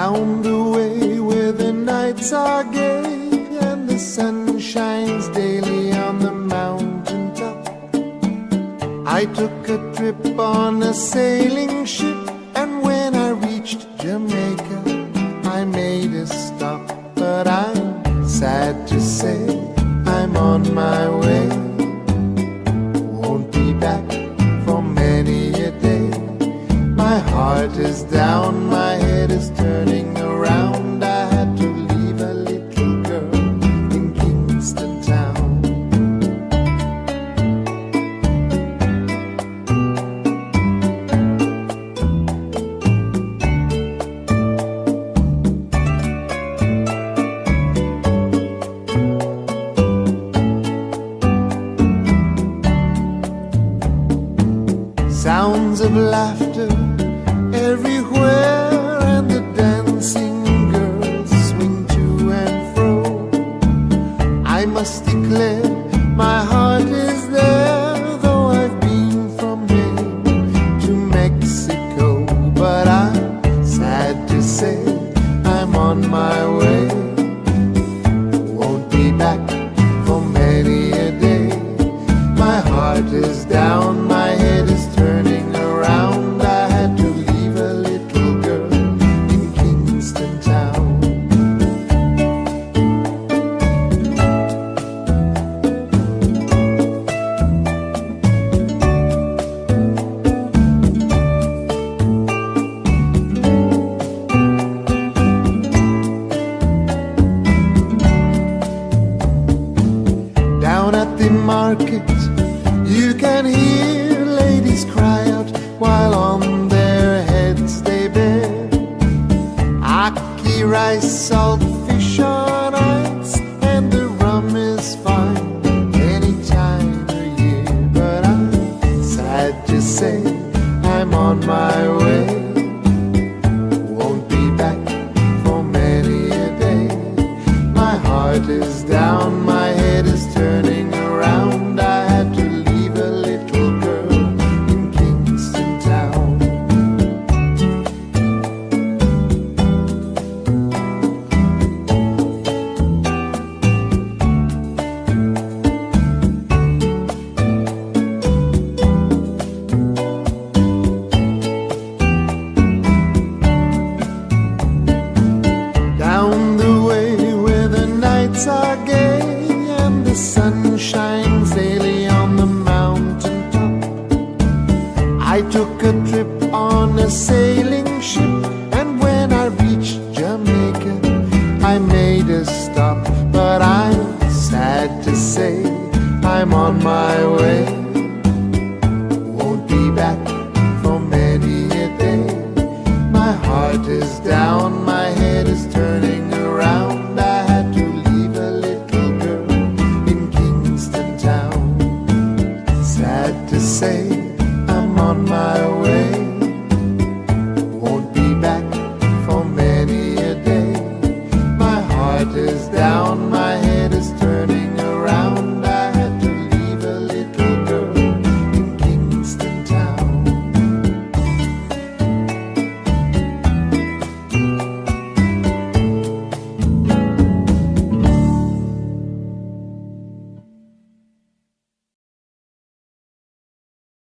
Down the way where the nights are gay and the sun shines daily on the mountain top, I took a trip on a sailing ship, and when I reached Jamaica I made a stop. But I'm sad to say I'm on my way, won't be back for many a day. My heart is down, my head is turning around. I had to leave a little girl in Kingston town. Sounds of laughter everywhere, and the dancing girls swing to and fro. I must declare my heart is there, though I've been from here to Mexico. But I'm sad to say I'm on my way, won't be back for many a day. My heart is down, my head is turning around. I had to leave a little girl in Kingston town. Down at the market you can hear ladies cry out while on their heads they bear ackee rice, salt fish on ice, and the rum is fine any time of year. But I'm sad to say I'm on my way, won't be back for many a day. My heart is down, my head is turning around. I had to leave a little girl in Kingston town. Down the way where the nights are gay and the sun shines daily on the mountain top, I took a trip on a sailing ship, and when I reached Jamaica I made a stop. But I'm sad to say I'm on my way, won't be back for many a day. My heart is down, my head is turning